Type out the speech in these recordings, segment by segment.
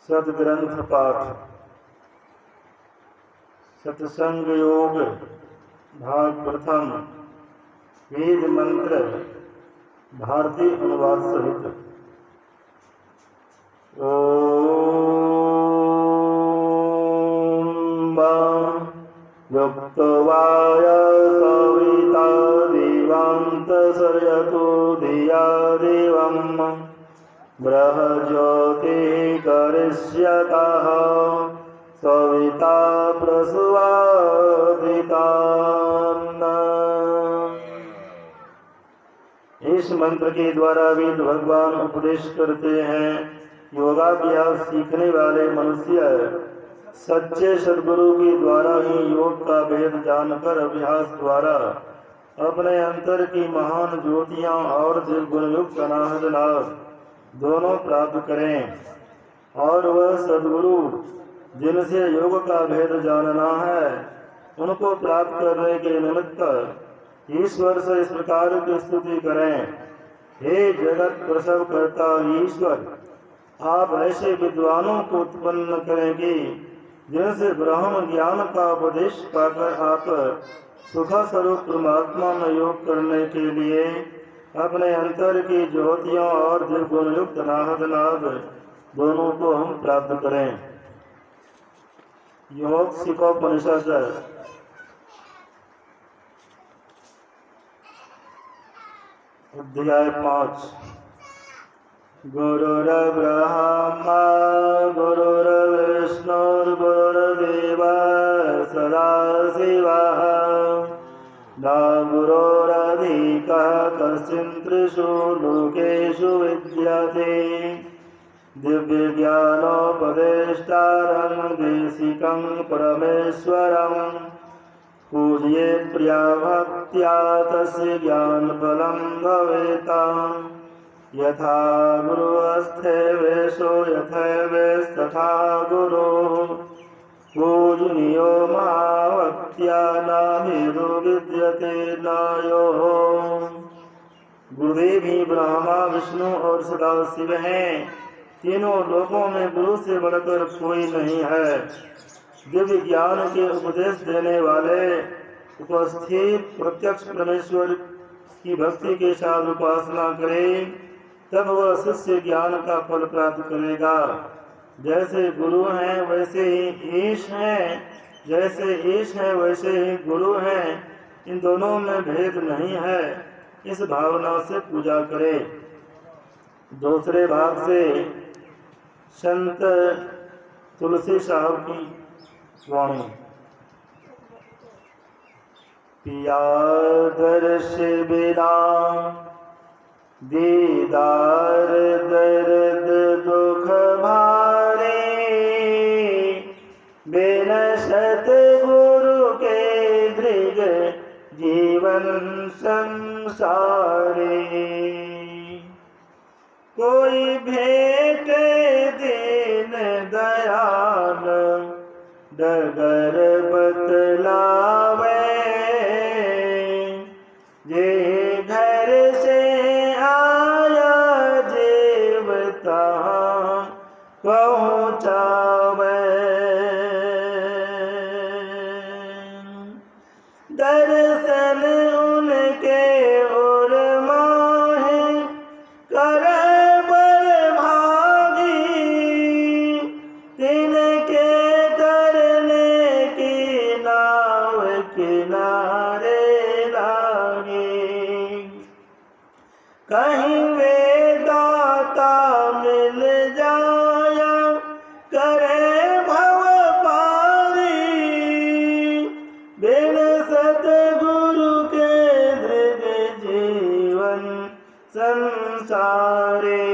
सद्ग्रंथ पाठ। सत्संग योग भाग प्रथम। वेद मंत्र भारतीय अनुवाद सहित। ओम युक्तवाय सविता देवान्तसर्यतो धिया देवम् बृहज्योति करिष्यतः सविता प्रसवादितान्। इस मंत्र के द्वारा वेद भगवान उपदेश करते हैं। योगाभ्यास सीखने वाले मनुष्य सच्चे सद्गुरु के द्वारा ही योग का भेद जानकर अभ्यास द्वारा अपने अंतर की महान ज्योतियां और दिव्य युक्त अनाहत लाभ दोनों प्राप्त करें। और वह सद्गुरु जिनसे योग का भेद जानना है उनको प्राप्त करने के निमित्त ईश्वर से इस प्रकार की स्तुति करें। हे जगत प्रसव करता ईश्वर, आप ऐसे विद्वानों को उत्पन्न करेंगे जिनसे ब्रह्म ज्ञान का उपदेश पाकर आप सुख स्वरूप परमात्मा में योग करने के लिए अपने अंतर की ज्योतियों और दिव्य युक्त अनाहत नाद दोनों को हम प्राप्त करें। योग शिखोपनिषद अध्याय 5। गुरुर्ब्रह्मा गुरुर्विष्णुर्गुरुर्देवः सदाशिवः न गुरोरधिकः कश्चित् त्रिषु लोकेषु विद्यते। दिव्यज्ञानोपदेष्टारं देशिकं परमेश्वरं पूज्ये प्रिया भक्त्या तस्य ज्ञानफलं भवेत्। यथा गुरुस्थे वेशो यथैवेस्तथा गुरुः पूजनीयो महाभक्त्या नाभेदो विद्यते नायोः। गुरुदेव ही ब्रह्मा विष्णु और सदाशिव हैं। तीनों लोकों में गुरु से बढ़कर कोई नहीं है। दिव्य ज्ञान के उपदेश देने वाले उपस्थित प्रत्यक्ष परमेश्वर की भक्ति के साथ उपासना करे तब वह शिष्य ज्ञान का फल प्राप्त करेगा। जैसे गुरु हैं वैसे ही ईश हैं, जैसे ईश है वैसे ही गुरु हैं। इन दोनों में भेद नहीं है। इस भावना से पूजा करे। दूसरे भाग से संत तुलसी साहब की वाणी। पिया दर्श बिना दीदार दर्द दुख भारे बिन सतगुरु के दृग जीवन संसारे। कोई भेंट दीन दयाल डगर बतलावे जे घर से आया जीवता पहुँचावे। दर्शन उनके और माहे कर बर भागी तिनके तरने की नाव किनारे लागी। कहीं वे दाता मिल जाया करे भव पारी बिन सतगुरु के दृग जीवन संसारे।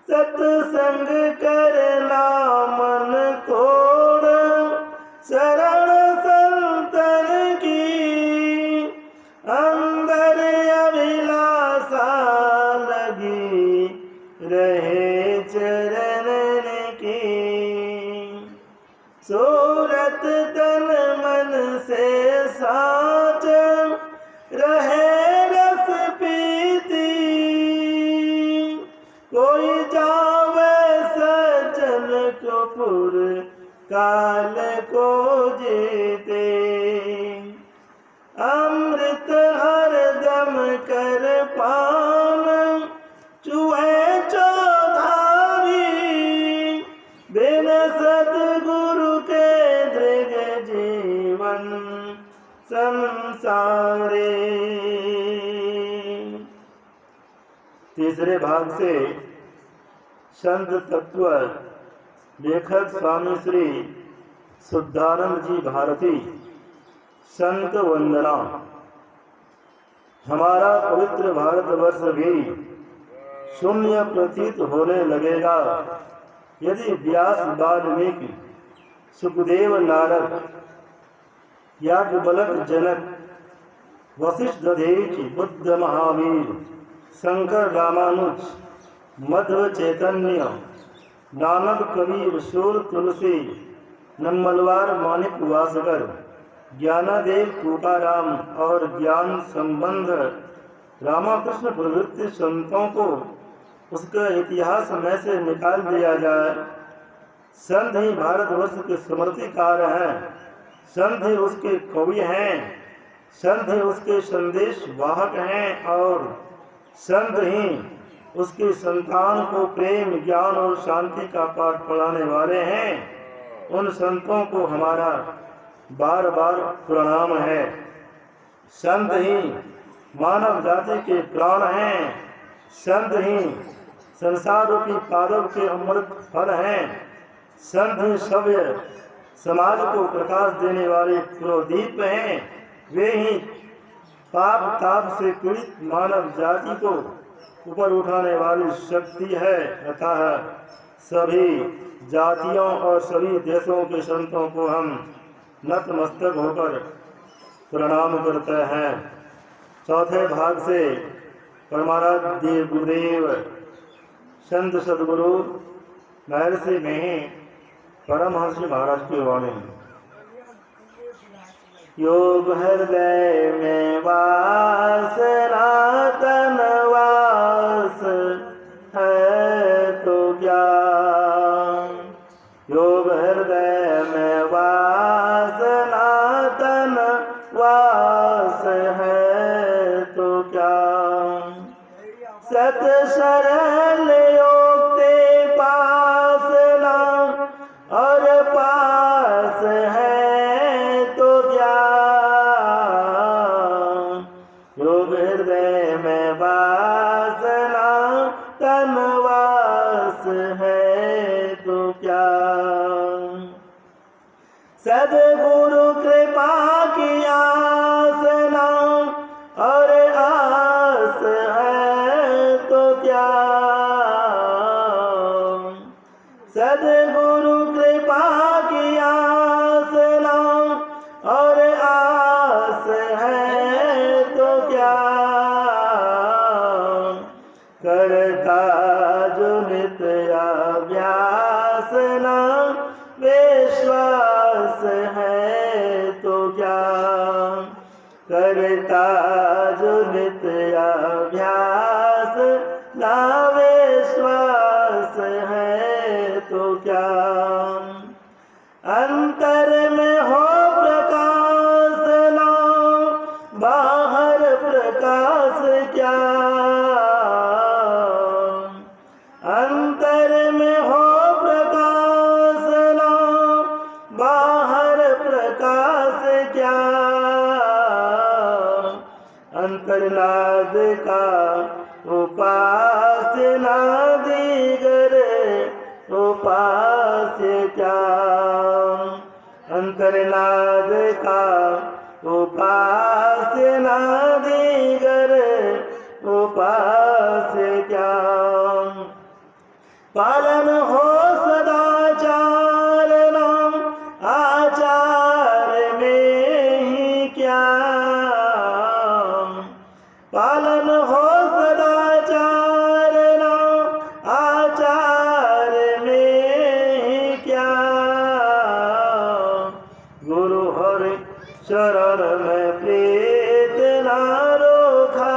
सत्संग करना मन तोड़ शरण संतन की अंदर अभिलाषा लगी रहे चरणन की। सूरत तन मन से साच रहे रस पीती। कोई जावे सद काल को जीते। अमृत हर दम कर पान चुए चौधारी, बिन सतगुरु के दृग जीवन संसारे। तीसरे भाग से संत तत्व लेखक स्वामी श्री शुद्धानंद जी भारती। संत वंदना। हमारा पवित्र भारतवर्ष भी शून्य प्रतीत होने लगेगा यदि व्यास, वाल्मीकि, सुखदेव, नारद, याज्ञवल्क्य, जनक, वशिष्ठ, दधीचि, बुद्ध, महावीर, शंकर, रामानुज, मध्व, चैतन्य, नानक, कबीर, सूर, तुलसी, नम्मलवार, माणिक वासकर, ज्ञानदेव, तुकाराम और ज्ञान संबंध रामकृष्ण प्रभृति संतों को उसका इतिहास में से निकाल दिया जाए। संत ही भारतवर्ष के स्मृतिकार हैं, संत ही उसके कवि हैं, संत ही उसके संदेश वाहक हैं और संत ही उसकी संतान को प्रेम, ज्ञान और शांति का पाठ पढ़ाने वाले हैं। उन संतों को हमारा बार बार प्रणाम है। संत ही मानव जाति के प्राण हैं, संत ही संसार रूपी पादव के अमृत फल हैं, संत ही सभ्य समाज को प्रकाश देने वाले प्रोदीप हैं। वे ही पाप ताप से पीड़ित मानव जाति को ऊपर उठाने वाली शक्ति है। अतः सभी जातियों और सभी देशों के संतों को हम नतमस्तक होकर प्रणाम करते हैं। चौथे भाग से परमाराध्य गुरुदेव संत सदगुरु महर्षि में परमहंस महाराज की वाणी। योग हृदय में वास सनातन वास है तो क्या, योग हृदय में वास सनातन वास है तो क्या, सत सरल योग ते पास ना और पास है तो क्या, योग हृदय में वासना तन वास है तो क्या, सद्गुरु कृपा की आसना और आस है तो क्या, सद्गुरु कृपा की आसना और आस है तो क्या, करता जो नित्य अभ्यास ना विश्वास है तो क्या, करता जो नित्य अभ्यास ना विश्वास है तो क्या, अंतर में हो प्रकाश ना बाहर प्रकाश क्या, अंतर में हो प्रकाश ना बाहर प्रकाश क्या, अंतर्नाद का उपासना दीगर उपास्य क्या, अंतर्नाद का उपासना दीगर उपास्य क्या, पालन हो सदाचार नाम आचार में ही क्या, पालन हो सदाचार नाम आचार में ही क्या, गुरु हरि शरण में प्रीत ना रोखा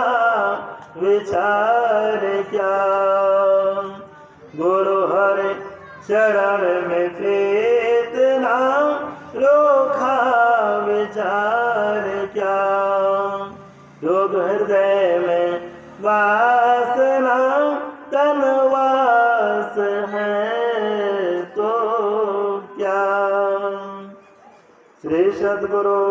विचार क्या, गुरु हरि शरण में प्रीत ना रोखा विचार क्या, योग हृदय में वासना तनवास है तो क्या। श्री सद्गुरु